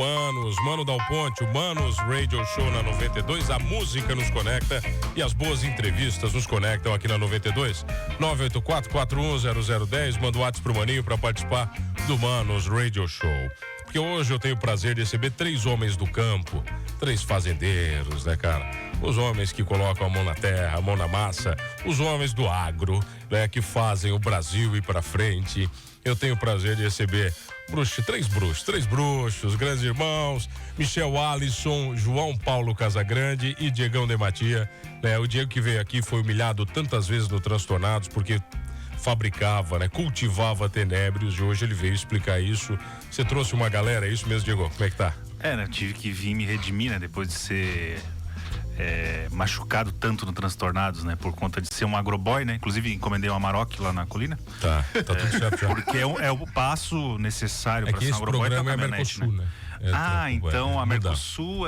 Manos, Mano Dal Ponte, o Manos Radio Show na 92. A música nos conecta e as boas entrevistas nos conectam aqui na 92. 984-410010. Manda o WhatsApp pro Maninho para participar do Manos Radio Show. Porque hoje eu tenho o prazer de receber 3 homens do campo, 3 fazendeiros, né, cara? Os homens que colocam a mão na terra, a mão na massa, os homens do agro, né, que fazem o Brasil ir pra frente. Eu tenho o prazer de receber 3 bruxos, grandes irmãos, Michel Alisson, João Paulo Casagrande e Diegão de Matia, né? O Diego que veio aqui foi humilhado tantas vezes no Transtornados porque fabricava, né? Cultivava tenébrios e hoje ele veio explicar isso. Você trouxe uma galera, é isso mesmo, Diego? Como é que tá? Né? Eu tive que vir me redimir, né? Depois de ser machucado tanto no Transtornados, né? Por conta de ser um agroboy, né? Inclusive encomendei um Amarok lá na colina. Tá tudo certo já. Porque é o passo necessário para ser um agroboy. Esse programa é Mercosul, né? Então a Mercosul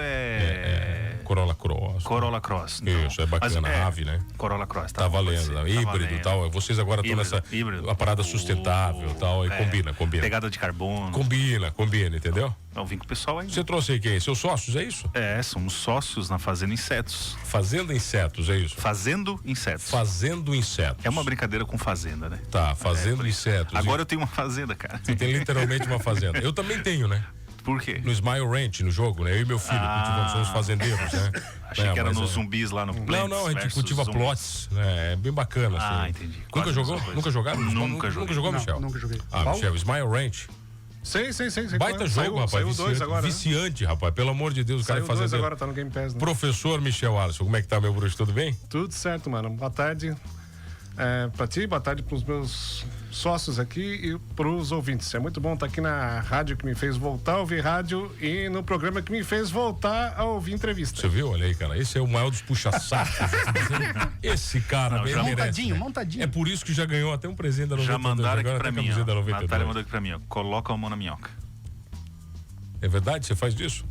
Corolla Cross. Corolla Cross. Então. Isso, é bacana, a ave, né? Corolla Cross. Tá valendo, né? Híbrido e tal. Vocês agora estão nessa a parada sustentável e tal. Aí combina. Pegada de carbono. Combina, entendeu? Eu vim com o pessoal aí. Você trouxe aí quem? Seus sócios, é isso? Somos sócios na Fazenda Insetos. Fazenda Insetos, é isso? Fazendo Insetos. Fazendo Insetos. É uma brincadeira com fazenda, né? Tá, Fazendo Insetos. Agora eu tenho uma fazenda, cara. Você tem literalmente uma fazenda. Eu também tenho, né? Por quê? No Smile Ranch, no jogo, né? Eu e meu filho cultivamos, somos fazendeiros, né? Achei que era nos zumbis lá no Plants. Não, a gente cultiva plots, né? É bem bacana, assim. Entendi. Nunca jogou? Nunca jogaram? Nunca joguei. Nunca jogou, Michel? Nunca joguei. Michel, Smile Ranch. Sei. Baita jogo, rapaz. Saiu Viciante, 2 agora, viciante, rapaz. Pelo amor de Deus, o cara é fazendeiro. Agora tá no Game Pass, né? Professor Michel Alisson, como é que tá, meu bruxo? Tudo bem? Tudo certo, mano. Boa tarde pra ti, boa tarde pros meus sócios aqui e pros ouvintes. É muito bom estar aqui na rádio que me fez voltar a ouvir rádio e no programa que me fez voltar a ouvir entrevista. Você viu? Olha aí, cara. Esse é o maior dos puxa-sacos. Esse cara bem merece. Montadinho. É por isso que já ganhou até um presente da 92. Já mandaram aqui pra mim, ó. Natália mandou aqui pra mim, ó. Coloca a mão na minhoca. É verdade? Você faz disso?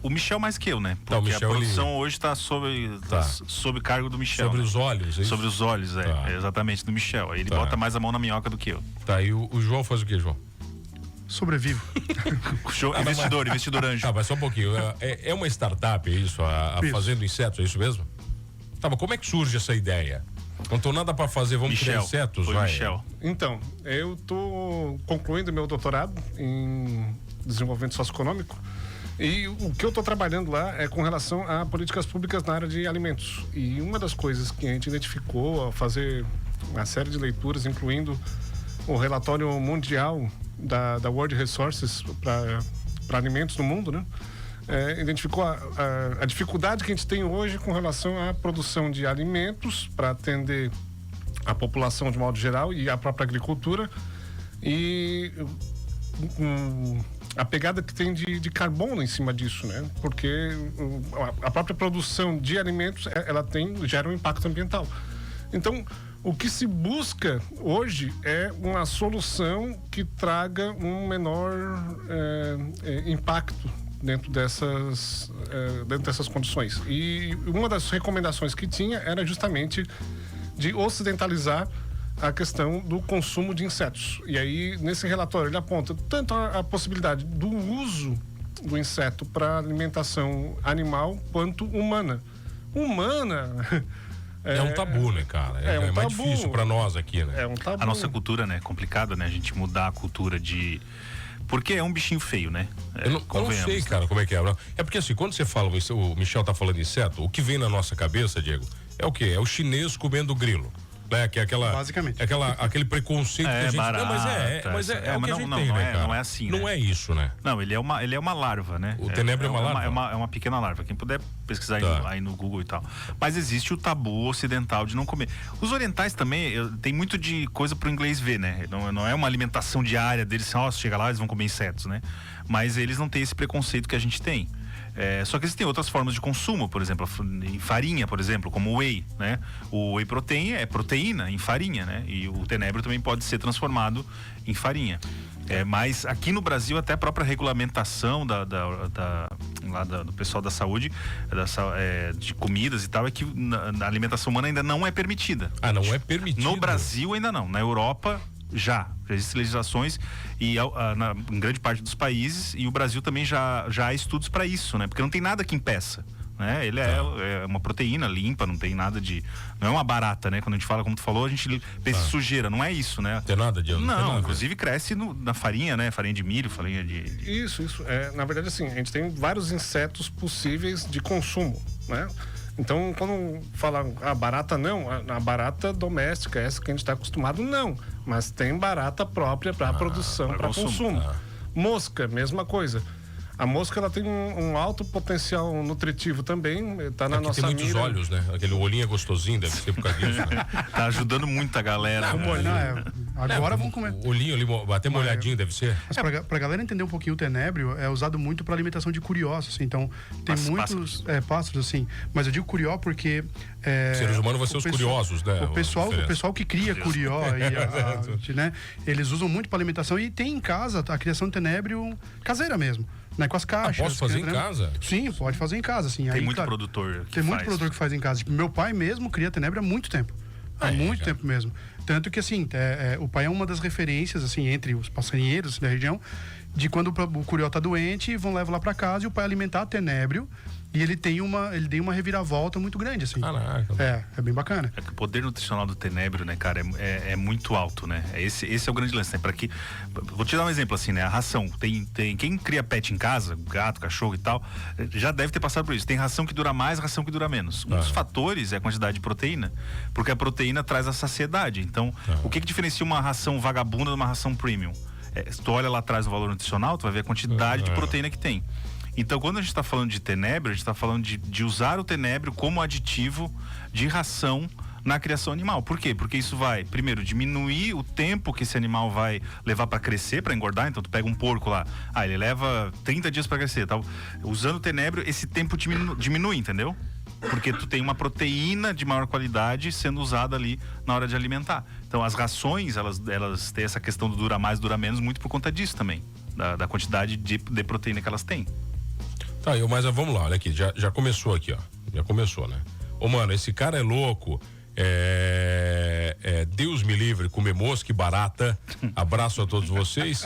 O Michel mais que eu, né? Porque o Michel, a produção hoje tá sob cargo do Michel. Sobre né? os olhos, é isso? Sobre os olhos, exatamente, do Michel. Aí ele bota mais a mão na minhoca do que eu. Tá, e o João faz o quê, João? Sobrevivo. Investidor anjo. Mas só um pouquinho. É uma startup, é isso? A Fazendo Insetos, é isso mesmo? Tá, mas como é que surge essa ideia? Não tô nada pra fazer, vamos criar insetos, vai. Michel. Então, eu tô concluindo meu doutorado em desenvolvimento socioeconômico. E o que eu estou trabalhando lá é com relação a políticas públicas na área de alimentos. E uma das coisas que a gente identificou ao fazer uma série de leituras, incluindo o relatório mundial da World Resources para alimentos no mundo, né? Identificou a dificuldade que a gente tem hoje com relação à produção de alimentos para atender a população de modo geral e a própria agricultura. E a pegada que tem de carbono em cima disso, né? Porque a própria produção de alimentos, gera um impacto ambiental. Então, o que se busca hoje é uma solução que traga um menor impacto dentro dessas condições. E uma das recomendações que tinha era justamente de ocidentalizar a questão do consumo de insetos. E aí, nesse relatório, ele aponta tanto a possibilidade do uso do inseto para alimentação animal quanto humana. É um tabu, né, cara? É mais difícil para nós aqui, né? É um tabu. A nossa cultura, né, é complicada, né? A gente mudar a cultura de... Porque é um bichinho feio, né? Eu não sei, cara, como é que é. É porque assim, quando você fala, o Michel tá falando de inseto, o que vem na nossa cabeça, Diego, é o quê? É o chinês comendo grilo. Que é basicamente. Aquele preconceito que a gente... Barata, mas é o que a gente tem, né, cara? Não é assim, Não né? é isso, né? Não, ele é uma larva, né? O tenebro é uma larva? É uma pequena larva. Quem puder pesquisar aí no Google e tal. Mas existe o tabu ocidental de não comer. Os orientais também, tem muito de coisa pro inglês ver, né? Não é uma alimentação diária deles, assim, chega lá, eles vão comer insetos, né? Mas eles não têm esse preconceito que a gente tem. Só que existem outras formas de consumo, por exemplo, em farinha, por exemplo, como o whey, né? O whey protein é proteína em farinha, né? E o tenebro também pode ser transformado em farinha. Mas aqui no Brasil, até a própria regulamentação do pessoal da saúde, de comidas e tal, é que na alimentação humana ainda não é permitida. Não é permitida? No Brasil ainda não. Na Europa Já existem legislações em grande parte dos países, e o Brasil também já há estudos para isso, né? Porque não tem nada que impeça. Né? Ele é uma proteína limpa, não tem nada de... Não é uma barata, né? Quando a gente fala, como tu falou, a gente pensa em sujeira, não é isso, né? Tem nada de... Não, inclusive cresce na farinha, né? Farinha de milho, farinha de... Isso. Na verdade, assim, a gente tem vários insetos possíveis de consumo, né? Então, quando fala barata, não, a barata doméstica, essa que a gente está acostumado, não. Mas tem barata própria para produção, para consumo. Mosca, mesma coisa. A mosca, ela tem um alto potencial nutritivo também, tá na nossa mira. Tem muitos olhos, né? Aquele olhinho é gostosinho, deve ser por causa disso, né? Tá ajudando muito a galera. Agora vamos comer. O olhinho ali, até molhadinho, deve ser. Mas pra galera entender um pouquinho, o tenébrio é usado muito para alimentação de curió, assim. Então, tem muitos pássaros, assim. Mas eu digo curió porque... seres humanos vão ser os curiosos, né? O pessoal que cria curió, né? Eles usam muito para alimentação, e tem em casa a criação de tenébrio caseira mesmo. Né, com as caixas. Posso fazer em casa? Sim, pode fazer em casa, sim. Tem muito produtor que faz. Muito produtor que faz em casa. Tipo, meu pai mesmo cria tenébrio há muito tempo. Há muito tempo mesmo. Tanto que, assim, o pai é uma das referências, assim, entre os passarinheiros da região, de quando o curió tá doente, vão levar lá para casa e o pai alimentar tenébrio. E ele tem uma reviravolta muito grande, assim. Caraca. É bem bacana. É que o poder nutricional do tenébrio, né, cara, é muito alto, né? Esse é o grande lance, né? Vou te dar um exemplo, assim, né? A ração. Tem quem cria pet em casa, gato, cachorro e tal, já deve ter passado por isso. Tem ração que dura mais, ração que dura menos. Um dos fatores é a quantidade de proteína, porque a proteína traz a saciedade. Então, o que diferencia uma ração vagabunda de uma ração premium? Se tu olha lá atrás o valor nutricional, tu vai ver a quantidade de proteína que tem. Então, quando a gente está falando de tenébrio, a gente está falando de usar o tenébrio como aditivo de ração na criação animal. Por quê? Porque isso vai, primeiro, diminuir o tempo que esse animal vai levar para crescer, para engordar. Então, tu pega um porco lá, ele leva 30 dias para crescer. Tá? Usando o tenébrio, esse tempo diminui, entendeu? Porque tu tem uma proteína de maior qualidade sendo usada ali na hora de alimentar. Então, as rações, elas têm essa questão do dura mais, dura menos, muito por conta disso também. Da quantidade de proteína que elas têm. Tá, mas vamos lá, olha aqui, já começou aqui, ó. Já começou, né? Ô, mano, esse cara é louco. Deus me livre, comer mosca e barata. Abraço a todos vocês.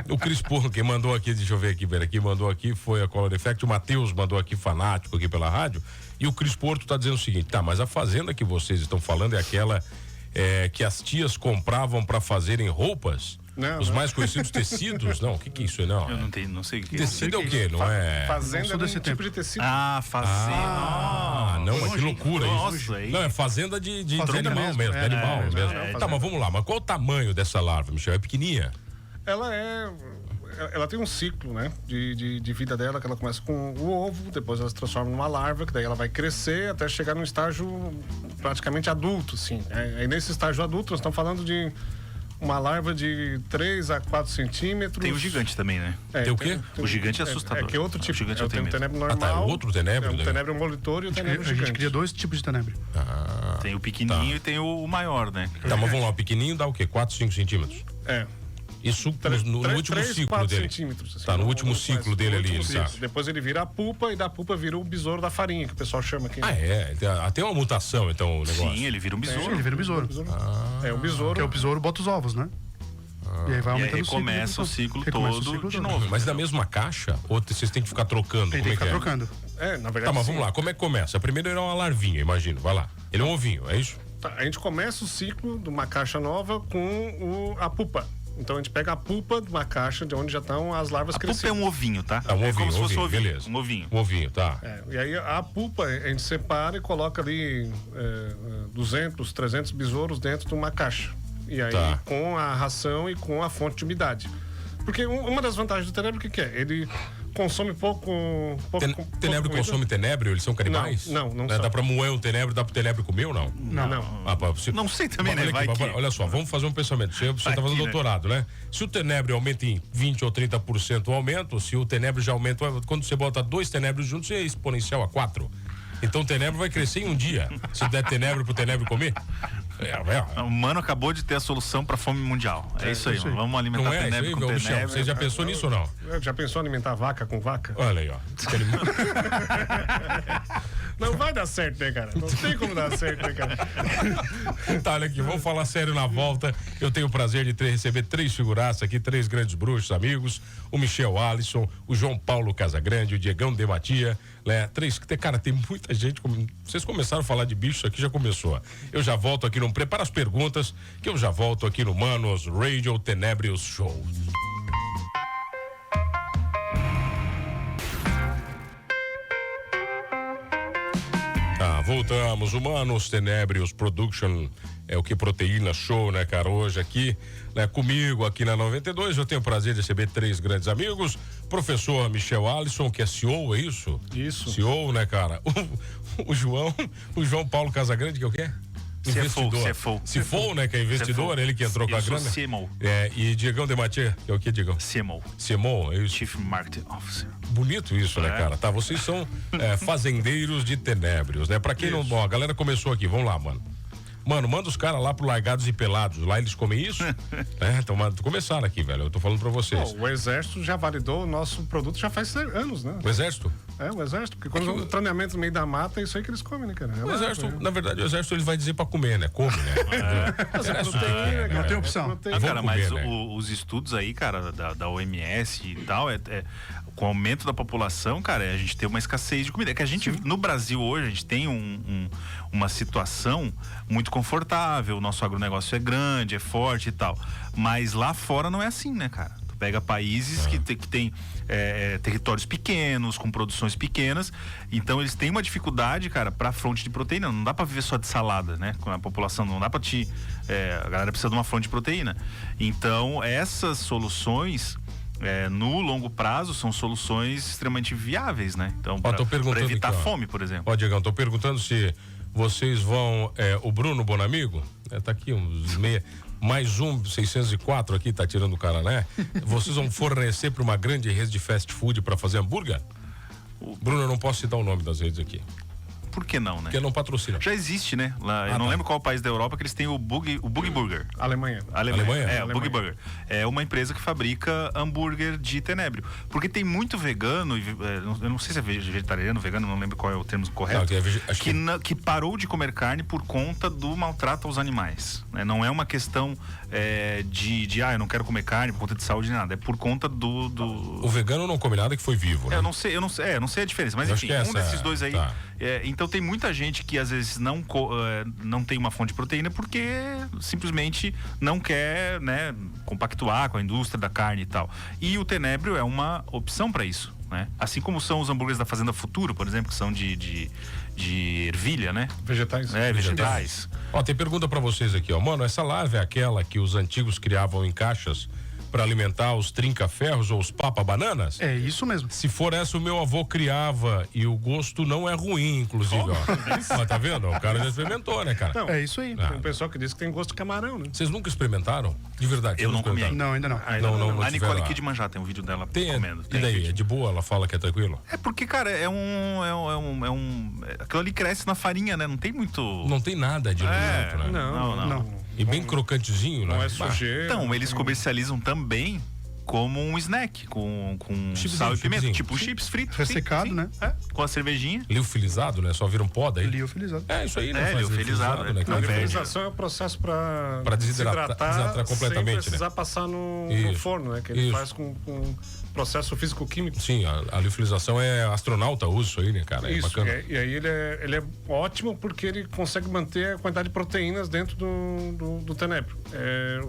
O Cris Porro, quem mandou aqui, deixa eu ver aqui, mandou aqui, foi a Color Effect. O Matheus mandou aqui, fanático aqui pela rádio. E o Cris Porto tá dizendo o seguinte: tá, mas a fazenda que vocês estão falando é aquela que as tias compravam para fazerem roupas? Os mais conhecidos tecidos? Não, o que é isso aí? Não, eu não sei o que é. Tecido é o quê? Não é? Fazenda é desse tipo de tecido. Fazenda. Não, mas que loucura isso. Não, é fazenda de animal mesmo, de animal mesmo. Tá, mas vamos lá, mas qual o tamanho dessa larva, Michel? É pequenininha? Ela tem um ciclo, né, de vida dela, que ela começa com o ovo, depois ela se transforma numa larva, que daí ela vai crescer até chegar num estágio praticamente adulto, assim. Aí nesse estágio adulto, nós estamos falando de uma larva de 3 a 4 centímetros. Tem o gigante também, né? Tem o quê? O gigante é assustador. Que é outro tipo. O gigante tem o tenébrio normal. Outro tenébrio? O tenébrio molitor e o tenébrio gigante. A gente cria 2 tipos de tenébrio. Tem o pequenininho e tem o maior, né? Tá, mas vamos lá, o pequenininho dá o quê? 4, 5 centímetros? Isso no último ciclo dele. Centímetros, assim, tá, no último ciclo dele ali. Depois ele vira a pupa, e da pupa vira o besouro da farinha, que o pessoal chama aqui. Tem uma mutação, então, o negócio. Sim, ele vira um besouro. Ele vira um besouro. É um besouro. Que é o besouro, bota os ovos, né? E aí vai aumentando começa o ciclo todo de novo. Mas na mesma caixa? Ou vocês têm que ficar trocando? Tem que ficar trocando. Na verdade. Tá, mas vamos lá, como é que começa? Primeiro ele é uma larvinha, imagina, vai lá. Ele é um ovinho, é isso? Tá, a gente começa o ciclo de uma caixa nova com a pupa. Então a gente pega a pupa de uma caixa de onde já estão as larvas crescendo. A pupa é um ovinho, tá? Um ovinho, como se fosse ovinho, beleza. Um ovinho. Um ovinho, tá. E aí a pupa a gente separa e coloca ali 200, 300 besouros dentro de uma caixa. E aí com a ração e com a fonte de umidade. Porque uma das vantagens do tenébrio, o que é? Ele consome pouco tenébrio consome tenébrio? Eles são canibais? Não são. Dá pra moer um tenébrio, dá pro tenébrio comer ou não? Não. Não sei também, né? Olha só, vamos fazer um pensamento. Você tá fazendo doutorado, né? Se o tenébrio aumenta em 20 ou 30% o aumento, se o tenébrio já aumenta, quando você bota 2 tenébrios juntos, é exponencial a 4. Então o tenébrio vai crescer em um dia. Se der tenébrio pro tenébrio comer. O mano acabou de ter a solução pra fome mundial. É isso aí, vamos alimentar tenébrio com tenébrio. Você já pensou nisso ou não? Já pensou em alimentar vaca com vaca? Olha aí, ó. Não vai dar certo, né, cara? Não tem como dar certo, né, cara? Tá, olha aqui, vamos falar sério na volta. Eu tenho o prazer de receber 3 figuraças aqui, 3 grandes bruxos, amigos. O Michel Alisson, o João Paulo Casagrande, o Diegão Dematia, né? 3, cara, tem muita gente. Vocês começaram a falar de bicho, aqui já começou. Eu já volto aqui no. Prepara as perguntas, que eu já volto aqui no Manos Radio Tenebrios Show. Voltamos, Humanos Tenebrios Production, é o que Proteína Show, né, cara? Hoje aqui, né, comigo aqui na 92, eu tenho o prazer de receber 3 grandes amigos. Professor Michel Alisson, que é CEO, é isso? Isso. CEO, né, cara? O João Paulo Casagrande, que é o quê? Investidor. CFO, né, que é investidor, ele que entrou com a grana. CMO. E Diegão Dematia, que é o quê, Diegão? CMO, é isso? Chief Marketing Officer. Bonito isso, né, cara? Tá, vocês são fazendeiros de Tenébrios, né? Pra quem não... Ó, a galera começou aqui, vamos lá, mano. Mano, manda os caras lá pro Largados e Pelados. Lá eles comem isso? Então, começaram aqui, velho. Eu tô falando pra vocês. O Exército já validou o nosso produto já faz anos, né? O Exército? O Exército. Porque quando o treinamento no meio da mata, é isso aí que eles comem, né, cara? O Exército, na verdade, o Exército ele vai dizer pra comer, né? Come, né? Não tem opção. Cara, mas os estudos aí, cara, da OMS e tal, com o aumento da população, cara, a gente tem uma escassez de comida. É que a gente, no Brasil hoje, a gente tem uma situação muito confortável, o nosso agronegócio é grande, é forte e tal. Mas lá fora não é assim, né, cara? Tu pega países que tem territórios pequenos, com produções pequenas, então eles têm uma dificuldade, cara, pra fonte de proteína. Não dá pra viver só de salada, né? Com a população, não dá pra a galera precisa de uma fonte de proteína. Então, essas soluções... no longo prazo são soluções extremamente viáveis, né? Então, para evitar aqui, fome, por exemplo. Ó, Diegão, tô perguntando se vocês vão... o Bruno Bonamigo, tá aqui uns mais um 604 aqui, tá tirando o cara, né? Vocês vão fornecer para uma grande rede de fast food para fazer hambúrguer? Bruno, eu não posso citar o nome das redes aqui. Por que não, né? Porque não patrocina. Já existe, né? Lá, eu não lembro qual país da Europa que eles têm o Boogie Burger. Alemanha. O Boogie Burger. É uma empresa que fabrica hambúrguer de tenebrio. Porque tem muito vegano, eu não sei se é vegetariano, vegano, não lembro qual é o termo correto, que parou de comer carne por conta do maltrato aos animais. Né? Não é uma questão eu não quero comer carne por conta de saúde nem nada. É por conta do... O vegano não come nada que foi vivo, né? Eu não sei a diferença, mas enfim, um desses dois aí... Tá. Então tem muita gente que às vezes não tem uma fonte de proteína porque simplesmente não quer, né, compactuar com a indústria da carne e tal. E o tenebrio é uma opção para isso, né? Assim como são os hambúrgueres da Fazenda Futuro, por exemplo, que são de ervilha, né? Vegetais. Vegetais. Ó, tem pergunta para vocês aqui, ó. Mano, essa larva é aquela que os antigos criavam em caixas para alimentar os trinca-ferros ou os papa-bananas? É isso mesmo. Se for essa, o meu avô criava e o gosto não é ruim, inclusive, ó. Tá vendo? O cara já experimentou, né, cara? Não, é isso aí. Tem um pessoal que diz que tem gosto de camarão, né? Vocês nunca experimentaram? De verdade? Eu não comi ainda. Não, ainda não. Não a Nicole Kidman tem um vídeo dela comendo. E daí? É de boa? Ela fala que é tranquilo? É porque, cara, aquilo ali cresce na farinha, né? Não tem muito... Não tem nada de alimento, né? Não. E bem crocantezinho, né? Não é sujeira. Então, eles comercializam também como um snack, com sal e pimenta, tipo chips fritos. Ressecado, né? Com a cervejinha. Liofilizado, né? Só vira um pó daí. Liofilizado. É isso aí, né? Liofilizado, né? A liofilização é o processo para desidratar completamente, sem precisar passar no forno, né? Que ele faz com processo físico-químico. Sim, a liofilização é astronauta usa isso aí, né, cara? Isso, bacana. E aí ele é ótimo porque ele consegue manter a quantidade de proteínas dentro do tenebrio.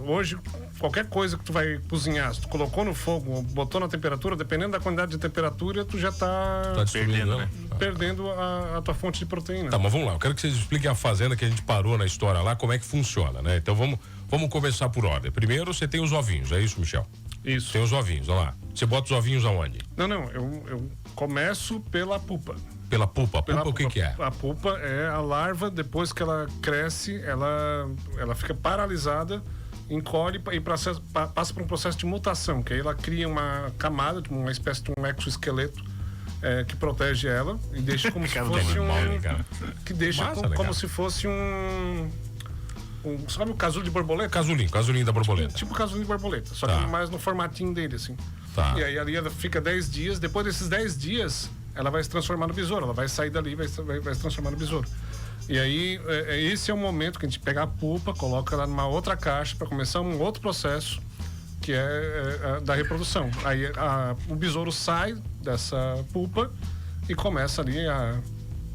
Hoje, qualquer coisa que tu vai cozinhar, se tu colocou no fogo, botou na temperatura, dependendo da quantidade de temperatura, tu já tá perdendo, né? Perdendo a tua fonte de proteína. Tá, mas vamos lá, eu quero que vocês expliquem a fazenda que a gente parou na história lá, como é que funciona, né? Então vamos começar por ordem. Primeiro você tem os ovinhos, é isso, Michel? Isso. Tem os ovinhos, olha lá. Você bota os ovinhos aonde? Não, eu começo pela pupa. Pela pupa? A pupa o que é? A pupa é a larva, depois que ela cresce, ela fica paralisada, encolhe e passa por um processo de mutação, que aí ela cria uma camada, uma espécie de um exoesqueleto que protege ela e deixa como se fosse que deixa como se fosse sabe o casulo de borboleta? Casulinho da borboleta. Tipo casulinho de borboleta, só que mais no formatinho dele, assim. Tá. E aí ali ela fica 10 dias, depois desses 10 dias, ela vai se transformar no besouro, ela vai sair dali e vai se transformar no besouro. E aí, esse é o momento que a gente pega a pulpa, coloca ela numa outra caixa para começar um outro processo, que é da reprodução. Aí o besouro sai dessa pulpa e começa ali a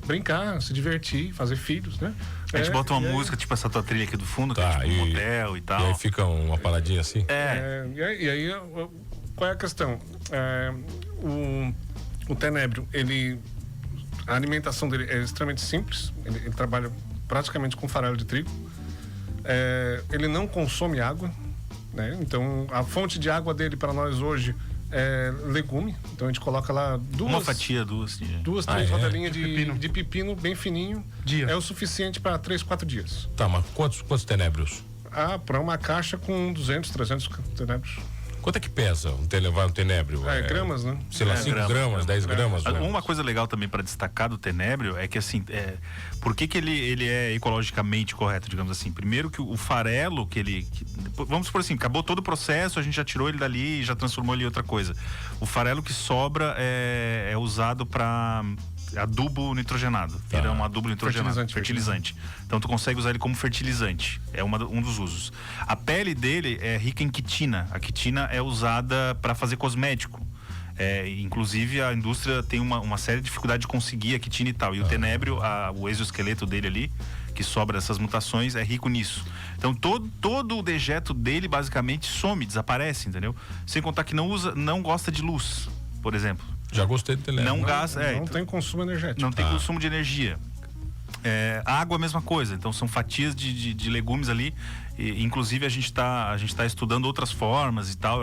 brincar, se divertir, fazer filhos, né? A gente bota uma música, tipo essa tua trilha aqui do fundo, que é tipo um motel e tal. E aí fica uma paradinha assim? E aí, qual é a questão? O tenébrio, a alimentação dele é extremamente simples. Ele trabalha praticamente com farelo de trigo. Ele não consome água, né? Então, a fonte de água dele para nós hoje é legume. Então, a gente coloca lá uma fatia, três rodelinhas de pepino bem fininho. Dia. É o suficiente para 3, 4 dias. Tá, mas quantos tenébrios? Para uma caixa com 200, 300 tenébrios. Quanto é que pesa um tenébrio? Gramas, né? Sei lá, 5 gramas, 10 gramas. Uma coisa legal também para destacar do tenébrio é que, assim, por que ele é ecologicamente correto, digamos assim? Primeiro que o farelo vamos supor assim, acabou todo o processo, a gente já tirou ele dali e já transformou ele em outra coisa. O farelo que sobra é usado para adubo nitrogenado. Vira um adubo nitrogenado. Fertilizante. Então tu consegue usar ele como fertilizante. É um dos usos. A pele dele é rica em quitina. A quitina é usada para fazer cosmético. Inclusive a indústria tem uma séria dificuldade de conseguir a quitina e tal. E o tenébrio, o exoesqueleto dele ali, que sobra dessas mutações, é rico nisso. Então todo o dejeto dele basicamente some, desaparece, entendeu? Sem contar que não gosta de luz, por exemplo. Já gostei do tenébrio. Não tem consumo energético. Não tem consumo de energia. Água, a mesma coisa. Então são fatias de legumes ali. Inclusive a gente tá estudando outras formas e tal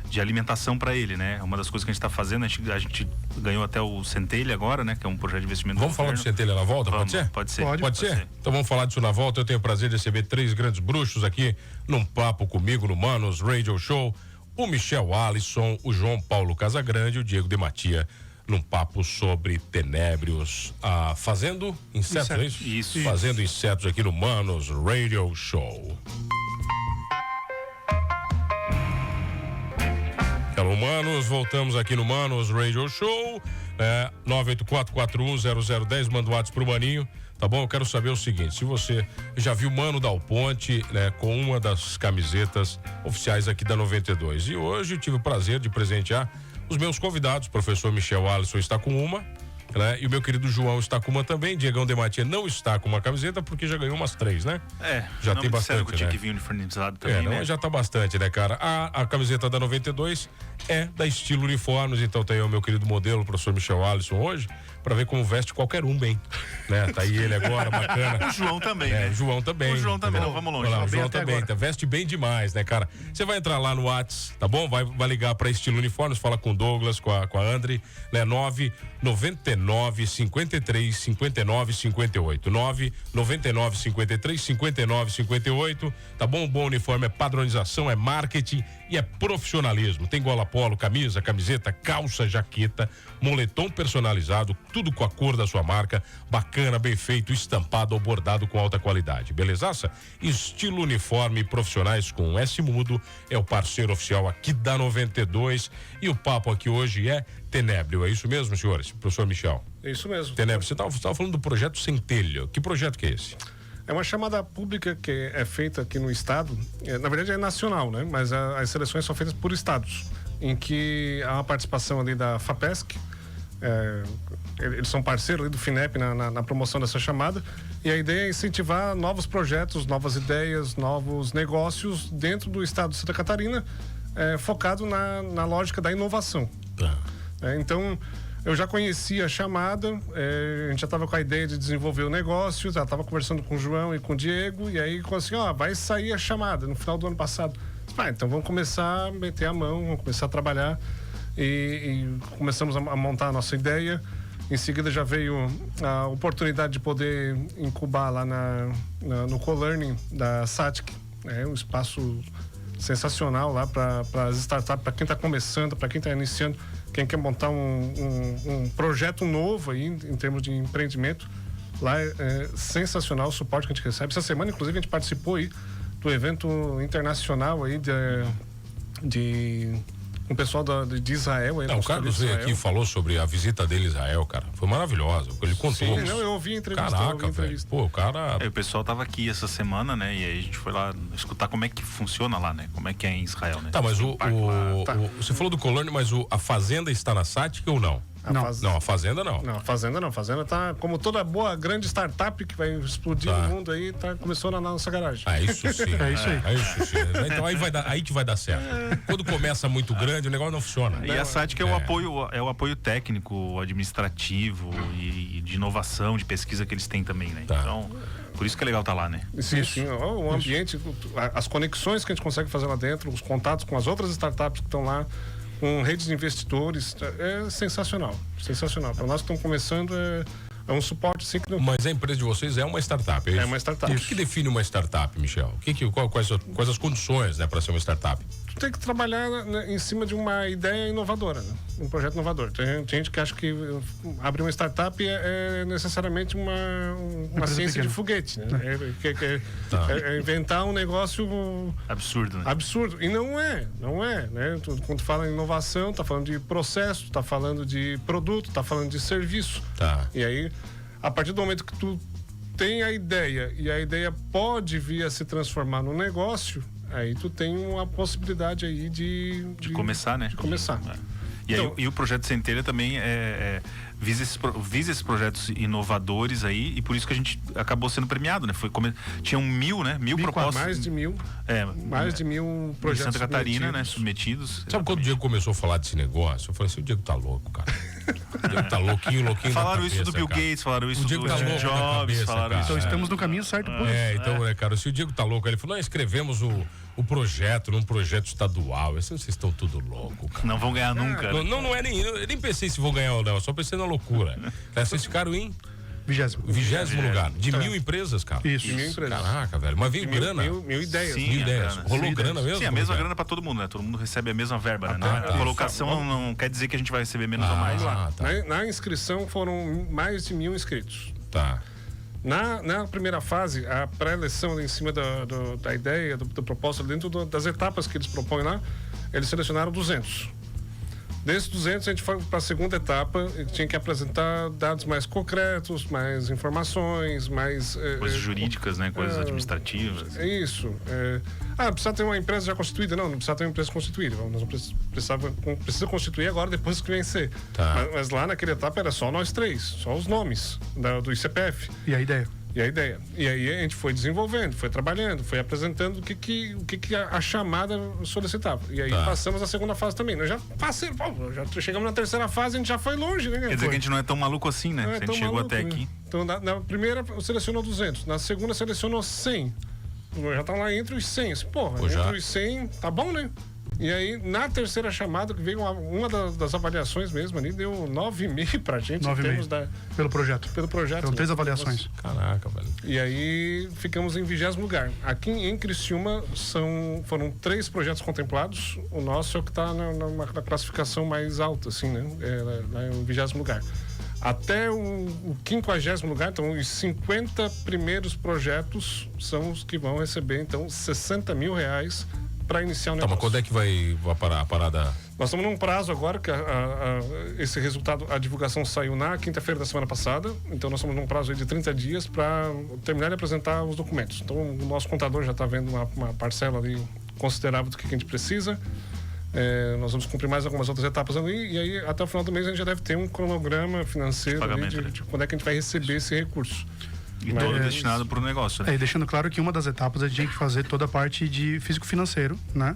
de alimentação para ele, né? Uma das coisas que a gente está fazendo, a gente ganhou até o Centelha agora, né? Que é um projeto de investimento. Vamos falar do Centelha na volta? Pode ser? Pode ser. Pode ser? Então vamos falar disso na volta. Eu tenho o prazer de receber 3 grandes bruxos aqui num papo comigo no Manos Radio Show. O Michel Alisson, o João Paulo Casagrande e o Diego de Matia, num papo sobre tenébrios, fazendo insetos, é isso? Isso. Fazendo insetos aqui no Manos Radio Show. Hello, Manos, voltamos aqui no Manos Radio Show, 984-410010, manda o WhatsApp pro Maninho. Tá bom? Eu quero saber o seguinte, se você já viu Mano Dal Ponte, né, com uma das camisetas oficiais aqui da 92. E hoje eu tive o prazer de presentear os meus convidados. O professor Michel Alisson está com uma, né? E o meu querido João está com uma também. Diegão de Matia não está com uma camiseta porque já ganhou umas 3, né? Já tem bastante, que tinha que vir uniformizado também, né? Já tá bastante, né, cara? A camiseta da 92 é da Estilo Uniformes, então tá aí o meu querido modelo, o professor Michel Alisson, hoje, pra ver como veste qualquer um bem, né? Tá aí ele agora, bacana. O João também, né? O João também. O João também, não, vamos longe. O João também, veste bem demais, né, cara? Você vai entrar lá no WhatsApp, tá bom? Vai ligar pra Estilo Uniformes, fala com o Douglas, com a André, né? 999-53-59-58. 999-53-59-58, tá bom? O bom uniforme é padronização, é marketing e é profissionalismo. Tem gola polo, camisa, camiseta, calça, jaqueta, moletom personalizado, tudo com a cor da sua marca, bacana, bem feito, estampado ou bordado com alta qualidade, belezaça? Estilo Uniforme Profissionais com S Mudo é o parceiro oficial aqui da 92 e o papo aqui hoje é tenébrio, é isso mesmo, senhores? Professor Michel. É isso mesmo. Tenébrio, você estava falando do projeto Centelha, que projeto que é esse? É uma chamada pública que é feita aqui no estado, na verdade é nacional, né? Mas as seleções são feitas por estados, em que há uma participação ali da FAPESC, eles são parceiros ali do FINEP na promoção dessa chamada, e a ideia é incentivar novos projetos, novas ideias, novos negócios dentro do estado de Santa Catarina, focado na lógica da inovação. Então, eu já conhecia a chamada, a gente já estava com a ideia de desenvolver o negócio, já estava conversando com o João e com o Diego, e aí assim, vai sair a chamada no final do ano passado. Então vamos começar a meter a mão, vamos começar a trabalhar, e começamos a montar a nossa ideia. Em seguida já veio a oportunidade de poder incubar lá no co-learning da SATIC, um espaço sensacional lá para as startups, para quem está começando, para quem está iniciando, quem quer montar um projeto novo aí em termos de empreendimento. Lá é sensacional o suporte que a gente recebe. Essa semana, inclusive, a gente participou aí do evento internacional aí de um pessoal de Israel. Não, o Carlos veio aqui e falou sobre a visita dele a Israel, cara. Foi maravilhosa. Ele contou. Sim, não, eu ouvi a entrevista. Caraca, velho. Pô, o cara... O pessoal tava aqui essa semana, né? E aí a gente foi lá escutar como é que funciona lá, né? Como é que é em Israel, né? Tá, mas você falou do Colônia, mas a Fazenda está na SATIC ou não? Não, a Fazenda não. Não, a Fazenda não. A Fazenda tá como toda boa grande startup que vai explodir no mundo aí, começou na nossa garagem. Isso sim. É isso aí. Isso sim. Então aí que vai dar certo. Quando começa muito grande, o negócio não funciona. E a SATIC é o apoio técnico, administrativo e de inovação, de pesquisa que eles têm também, né? Tá. Então, por isso que é legal estar lá, né? Sim. O ambiente, as conexões que a gente consegue fazer lá dentro, os contatos com as outras startups que estão lá, com redes de investidores, é sensacional. Sensacional. Para nós que estamos começando, é um suporte sim que não... Mas a empresa de vocês é uma startup, é isso? É uma startup. O que define uma startup, Michel? Quais as condições, né, para ser uma startup? Tu tem que trabalhar em cima de uma ideia inovadora, né? Um projeto inovador. Tem gente que acha que abrir uma startup é necessariamente uma ciência de foguete, né? É inventar um negócio absurdo, né? Absurdo. E não é, né? Quando tu fala em inovação, tá falando de processo, tá falando de produto, tá falando de serviço. Tá. E aí, a partir do momento que tu tem a ideia e a ideia pode vir a se transformar num negócio, aí tu tem uma possibilidade aí de começar, né? De começar. E, então, e o projeto Centelha também visa esses projetos inovadores aí, e por isso que a gente acabou sendo premiado, né? Tinham 1000, né? 1000 propostas. Mais de 1000. Mais de 1000 projetos em Santa Catarina, né? Submetidos. Sabe quando o Diego começou a falar desse negócio? Eu falei assim, o Diego tá louco, cara. O Diego tá louquinho falaram da cabeça, isso do Bill cara. Gates, falaram isso do Steve Jobs, falaram isso. Então estamos no caminho certo por isso. Então, né, cara, se o Diego tá louco, ele falou, nós escrevemos o projeto num projeto estadual. Vocês estão tudo louco, cara. Não vão ganhar nunca. Não é nem... Eu nem pensei se vou ganhar ou não, eu só pensei na loucura. Vocês ficaram em 20º lugar. De 1000 empresas, cara. Isso. 1000 empresas. Caraca, velho. Mas veio grana. 1000 ideias. Sim, 1000 ideias. Rolou grana mesmo? Sim, a mesma grana pra todo mundo, né? Todo mundo recebe a mesma verba, né? A colocação não quer dizer que a gente vai receber menos ou mais. Tá. Na inscrição foram mais de 1000 inscritos. Tá. Na primeira fase, a pré-eleição em cima da ideia, do propósito, dentro das etapas que eles propõem lá, eles selecionaram 200. Desses 200, a gente foi para a segunda etapa, e tinha que apresentar dados mais concretos, mais informações, mais... Coisas jurídicas, né? Coisas administrativas. Isso. Precisa ter uma empresa já constituída? Não precisa ter uma empresa constituída. Nós precisa constituir agora, depois que vencer. Tá. Mas lá naquela etapa era só nós três, só os nomes do ICPF. E a ideia? E aí a gente foi desenvolvendo, foi trabalhando, foi apresentando o que a chamada solicitava. E aí passamos a segunda fase também. Nós já já chegamos na terceira fase, a gente já foi longe, né? Quer dizer que a gente não é tão maluco assim, né? A gente chegou até aqui. Então, na primeira selecionou 200, na segunda selecionou 100. Já tá lá entre os 100. Entre os 100, tá bom, né? E aí, na terceira chamada, que veio uma das avaliações mesmo ali, deu 9,5 pra gente. 9,5 pelo projeto. Foram 3 avaliações. Caraca, velho. E aí, ficamos em 20º lugar. Aqui em Criciúma, foram 3 projetos contemplados. O nosso é o que tá na classificação mais alta, assim, né? Em 20º lugar. Até o 50º lugar, então os 50 primeiros projetos são os que vão receber, então, R$60 mil para iniciar o negócio. Mas quando é que vai parar a parada? Nós estamos num prazo agora, que esse resultado, a divulgação saiu na quinta-feira da semana passada, então nós estamos num prazo aí de 30 dias para terminar de apresentar os documentos. Então o nosso contador já está vendo uma parcela ali considerável do que a gente precisa. Nós vamos cumprir mais algumas outras etapas ali, e aí até o final do mês a gente já deve ter um cronograma financeiro de quando é que a gente vai receber esse recurso. E todo destinado para o negócio, né? E deixando claro que uma das etapas a gente tem que fazer toda a parte de físico-financeiro, né?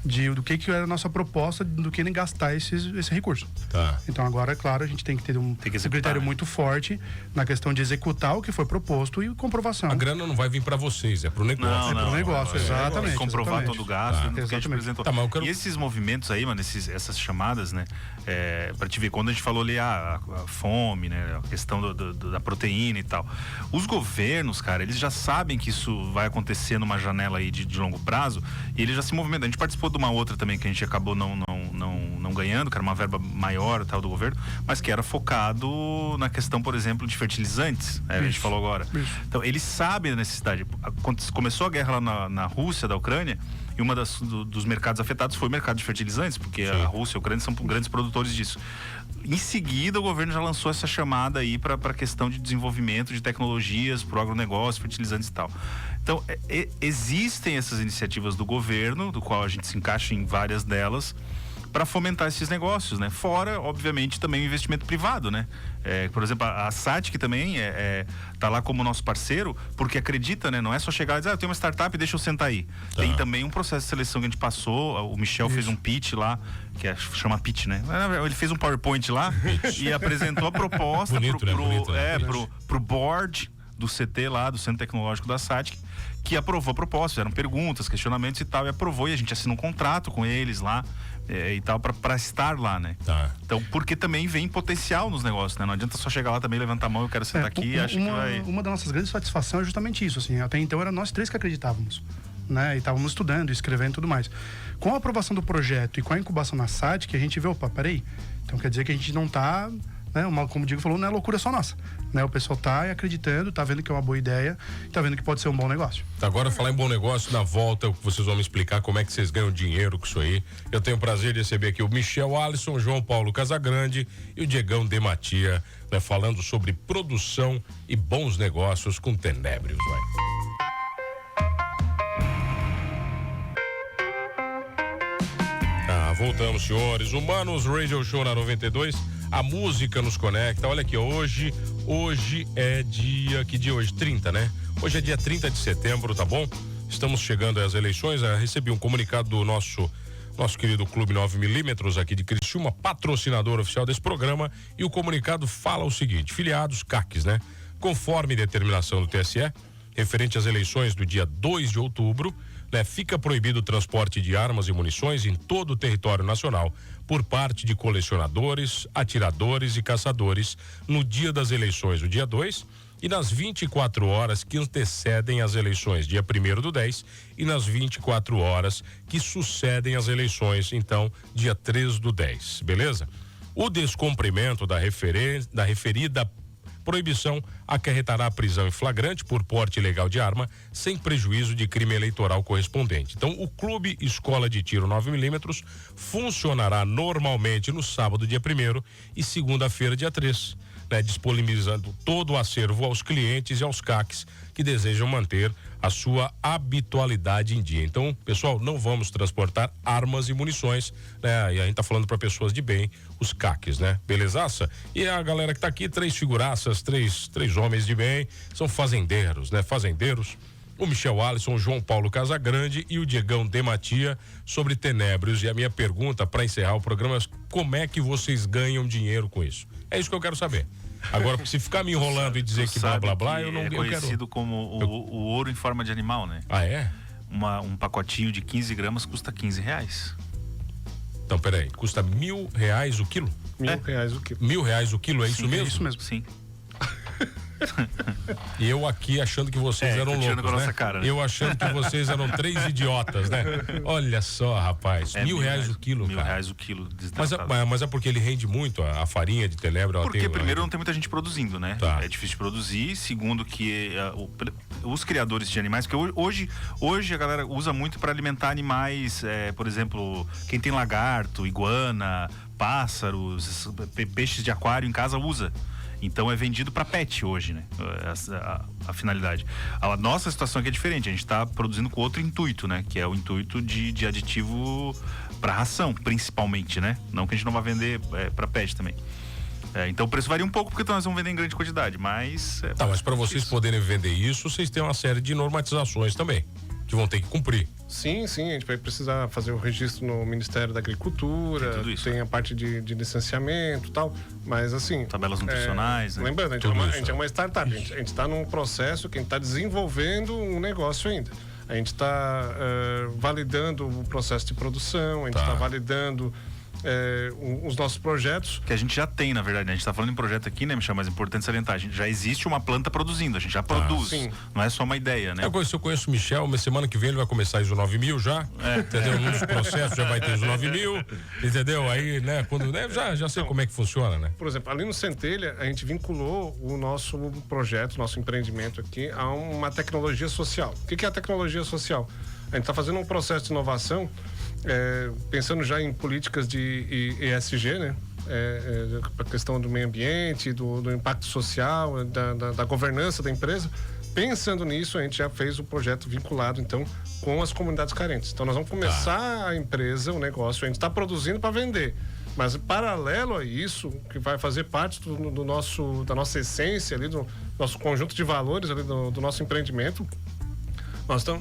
Do que é a nossa proposta, do que nem gastar esse recurso. Tá. Então agora, é claro, a gente tem que ter um critério muito forte na questão de executar o que foi proposto e comprovação. A grana não vai vir para vocês, é pro negócio. É pro negócio, exatamente. Comprovar todo o gasto, tudo que a gente apresentou. E esses movimentos aí, mano, essas chamadas, né? Pra te ver, quando a gente falou ali a fome, né? A questão da proteína e tal. Os governos, cara, eles já sabem que isso vai acontecer numa janela aí de longo prazo, e eles já se movimentam. A gente participou de uma outra também que a gente acabou não ganhando, que era uma verba maior tal do governo, mas que era focado na questão, por exemplo, de fertilizantes, a gente falou agora. Então, eles sabem da necessidade. Quando começou a guerra lá na Rússia, da Ucrânia, E uma dos mercados afetados foi o mercado de fertilizantes, porque a Rússia e a Ucrânia são grandes produtores disso. Em seguida, o governo já lançou essa chamada aí para a questão de desenvolvimento de tecnologias para o agronegócio, fertilizantes e tal. Então, existem essas iniciativas do governo, do qual a gente se encaixa em várias delas, para fomentar esses negócios, né? Fora, obviamente, também o investimento privado, né? Por exemplo, a SATIC também tá lá como nosso parceiro, porque acredita, né? Não é só chegar e dizer, eu tenho uma startup, deixa eu sentar aí. Tá. Tem também um processo de seleção que a gente passou, o Michel fez um pitch lá, que chama pitch, né? Ele fez um PowerPoint lá e apresentou a proposta pro board do CT lá, do Centro Tecnológico da SATIC, que aprovou a proposta, fizeram perguntas, questionamentos e tal, e aprovou, e a gente assinou um contrato com eles lá, e tal, para estar lá, né? Tá. Então, porque também vem potencial nos negócios, né? Não adianta só chegar lá também, levantar a mão, eu quero sentar aqui, acho que vai... Uma das nossas grandes satisfações é justamente isso, assim, até então era nós três que acreditávamos, né? E estávamos estudando, escrevendo e tudo mais. Com a aprovação do projeto e com a incubação na SATIC, a gente vê, opa, peraí, então quer dizer que a gente não tá... Né? Como o Diego falou, não é loucura só nossa, né? O pessoal tá acreditando, tá vendo que é uma boa ideia, tá vendo que pode ser um bom negócio. Agora, falar em bom negócio, na volta vocês vão me explicar como é que vocês ganham dinheiro com isso aí. Eu tenho o prazer de receber aqui o Michel Alisson, João Paulo Casagrande e o Diegão Dematia, né? Falando sobre produção e bons negócios com Tenebrios, voltamos, senhores. Humanos Radio Show na 92. A música nos conecta. Olha aqui, hoje é dia... Que dia hoje? 30, né? Hoje é dia 30 de setembro, tá bom? Estamos chegando às eleições. Recebi um comunicado do nosso querido Clube 9mm aqui de Criciúma, patrocinador oficial desse programa. E o comunicado fala o seguinte: filiados CACs, né? Conforme determinação do TSE, referente às eleições do dia 2 de outubro, né, fica proibido o transporte de armas e munições em todo o território nacional por parte de colecionadores, atiradores e caçadores no dia das eleições, o dia 2, e nas 24 horas que antecedem as eleições, dia 1º/10, e nas 24 horas que sucedem as eleições, então, dia 3/10, beleza? O descumprimento da referida proibição acarretará a prisão em flagrante por porte ilegal de arma, sem prejuízo de crime eleitoral correspondente. Então, o Clube Escola de Tiro 9mm funcionará normalmente no sábado, dia 1º, e segunda-feira, dia 3, né, disponibilizando todo o acervo aos clientes e aos CACs que desejam manter a sua habitualidade em dia. Então, pessoal, não vamos transportar armas e munições, né? E a gente tá falando para pessoas de bem, os CACs, né? Belezaça? E a galera que tá aqui, 3 figuraças, três homens de bem, são fazendeiros, né? Fazendeiros. O Michel Alisson, o João Paulo Casagrande e o Diegão Dematia, sobre Tenebrios. E a minha pergunta para encerrar o programa é: como é que vocês ganham dinheiro com isso? É isso que eu quero saber. Agora, se ficar me enrolando e dizer que blá blá blá, eu não quero. É conhecido como o ouro em forma de animal, né? Ah, é? Um pacotinho de 15 gramas custa R$15. Então, peraí, custa R$1.000 o quilo? R$1.000 o quilo. R$1.000 o quilo, é isso mesmo? É isso mesmo. Sim. E eu aqui achando que vocês eram loucos, com a né? nossa cara, né? Eu achando que vocês eram 3 idiotas, né? Olha só, rapaz, R$1.000 o quilo, cara. R$1.000 o quilo. Mas é porque ele rende muito, a farinha de Tenebra. Porque primeiro não tem muita gente produzindo, né? Tá. É difícil de produzir. Segundo que os criadores de animais, porque hoje a galera usa muito para alimentar animais, por exemplo, quem tem lagarto, iguana, pássaros, peixes de aquário em casa usa. Então é vendido para pet hoje, né? A finalidade. A nossa situação aqui é diferente. A gente está produzindo com outro intuito, né? Que é o intuito de aditivo para ração, principalmente, né? Não que a gente não vá vender para pet também. Então o preço varia um pouco porque nós vamos vender em grande quantidade, mas... mas para vocês poderem vender isso, vocês têm uma série de normatizações também, que vão ter que cumprir. Sim, a gente vai precisar fazer o registro no Ministério da Agricultura, tem a parte de licenciamento e tal, mas assim... Tabelas nutricionais, né? Lembrando, a gente é uma startup, a gente está num processo que a gente está desenvolvendo um negócio ainda. A gente está validando o processo de produção, a gente está validando os nossos projetos. Que a gente já tem, na verdade, né? A gente tá falando em projeto aqui, né, Michel? Mas é importante salientar, já existe uma planta produzindo, a gente já produz. Sim. Não é só uma ideia, né? Se eu conheço o Michel, na semana que vem ele vai começar a ISO 9000 já, entendeu? Um dos processos já vai ter ISO 9000, entendeu? Aí, né, quando, né, já sei como é que funciona, né? Por exemplo, ali no Centelha, a gente vinculou o nosso projeto, nosso empreendimento aqui, a uma tecnologia social. O que é a tecnologia social? A gente está fazendo um processo de inovação, pensando já em políticas de ESG, né? A questão do meio ambiente, do impacto social, da governança da empresa. Pensando nisso, a gente já fez o projeto vinculado, então, com as comunidades carentes. Então, nós vamos começar a empresa, o negócio, a gente está produzindo para vender. Mas, paralelo a isso, que vai fazer parte da nossa essência, ali, do nosso conjunto de valores ali, do nosso empreendimento,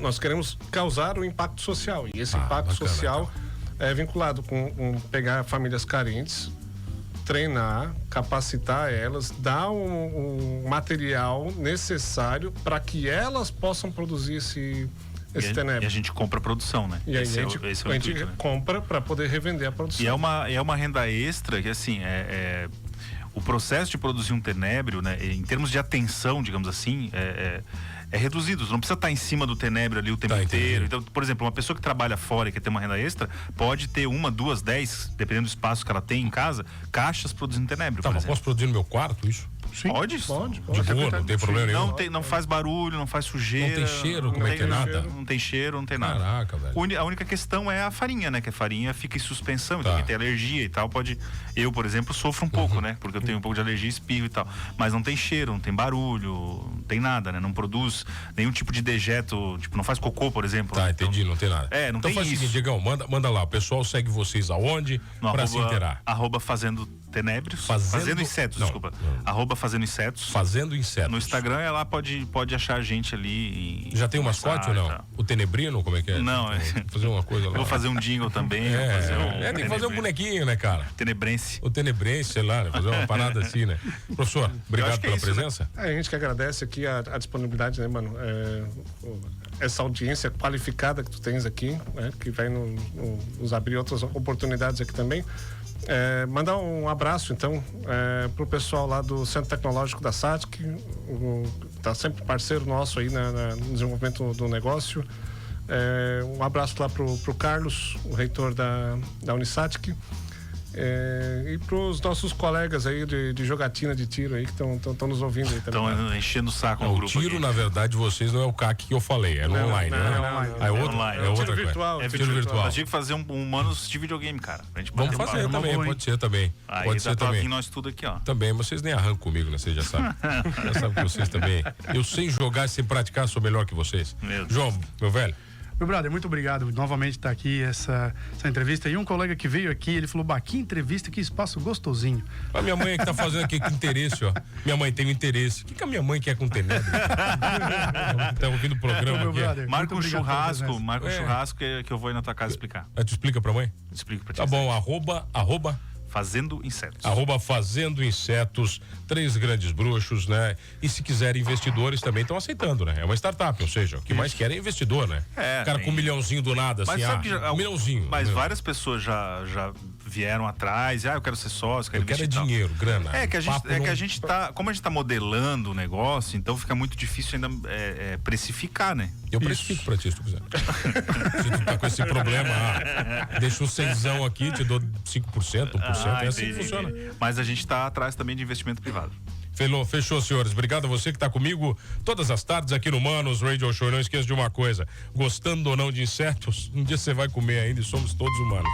nós queremos causar o impacto social. E esse impacto social é vinculado com pegar famílias carentes, treinar, capacitar elas, dar um material necessário para que elas possam produzir esse tenebro. E a gente compra a produção, né? E aí a gente compra para poder revender a produção. E é uma renda extra que, assim, o processo de produzir um tenebro, né, em termos de atenção, digamos assim, é reduzido. Você não precisa estar em cima do tenebro ali o tempo inteiro. Então, por exemplo, uma pessoa que trabalha fora e quer ter uma renda extra, pode ter 1, 2, 10, dependendo do espaço que ela tem em casa, caixas produzindo tenebro. Tá, mas posso produzir no meu quarto isso? Sim. Pode. De boa, não tem problema nenhum. Não faz barulho, não faz sujeira. Não tem cheiro, como é que é nada? Não tem cheiro, não tem nada. Caraca, velho. A única questão é a farinha, né? Que a farinha fica em suspensão, então quem tem alergia e tal pode... Eu, por exemplo, sofro um pouco, né? Porque eu tenho um pouco de alergia, espirro e tal. Mas não tem cheiro, não tem barulho, não tem nada, né? Não produz nenhum tipo de dejeto, tipo, não faz cocô, por exemplo. Tá, né? entendi, não tem nada. Não então tem faz o seguinte, Diegão, manda lá. O pessoal segue vocês aonde pra se inteirar? @fazendo tenébrios. Fazendo insetos, desculpa. @fazendo insetos. Fazendo insetos. No Instagram, ela pode achar a gente ali. Já tem um mascote ou não? Já. O tenebrino, como é que é? Não, fazer uma coisa lá. Vou fazer um jingle também. Tem que fazer um bonequinho, né, cara? Tenebrense. O tenebrense, sei lá, né? Fazer uma parada assim, né? Professor, obrigado pela presença. Né? A gente que agradece aqui a disponibilidade, né, mano? Essa audiência qualificada que tu tens aqui, né? Que vai nos abrir outras oportunidades aqui também. Mandar um abraço, então, pro pessoal lá do Centro Tecnológico da SATIC, tá sempre parceiro nosso aí no desenvolvimento do negócio. Um abraço lá pro Carlos, o reitor da Unisatic. E pros nossos colegas aí de jogatina de tiro aí que estão nos ouvindo aí também. Estão enchendo o saco no grupo. O tiro, aqui, na verdade, vocês não é o CAC que eu falei, é no online, né? É outra virtual. É virtual. Eu tinha que fazer um Manos de videogame, cara. Vamos fazer também, pode ser também. Aí pode ser também. Nós tudo aqui, ó. Também, mas vocês nem arrancam comigo, né? Vocês já sabem. Já sabem que vocês também. Eu sem jogar, sem praticar, sou melhor que vocês. João, meu velho. Meu brother, muito obrigado novamente estar aqui essa entrevista. E um colega que veio aqui, ele falou, que entrevista, que espaço gostosinho. A minha mãe é que tá fazendo aqui com interesse, ó. Minha mãe tem um interesse. O que a minha mãe quer com tenebro? Tá ouvindo o programa aqui. Brother, marca um churrasco, que eu vou ir na tua casa explicar. Tu explica pra mãe? Explico pra ti. Tá bom, arroba Fazendo Insetos. @Fazendo Insetos, 3 grandes bruxos, né? E se quiserem investidores também estão aceitando, né? É uma startup, ou seja, o que mais quer é investidor, né? O cara com 1 milhãozinho do nada, mas assim, sabe 1 milhãozinho. Mas várias pessoas já vieram atrás, eu quero ser sócio, eu quero dinheiro, grana. Que a gente tá, como a gente tá modelando o negócio, então fica muito difícil ainda precificar, né? Eu precifico pra ti, se tu quiser. Se tu tá com esse problema, deixa um 6zão aqui, te dou 5%, 1%, é assim que funciona. Mas a gente tá atrás também de investimento privado. Fechou, senhores. Obrigado a você que está comigo todas as tardes aqui no Manos Radio Show. Não esqueça de uma coisa: gostando ou não de insetos, um dia você vai comer ainda e somos todos humanos.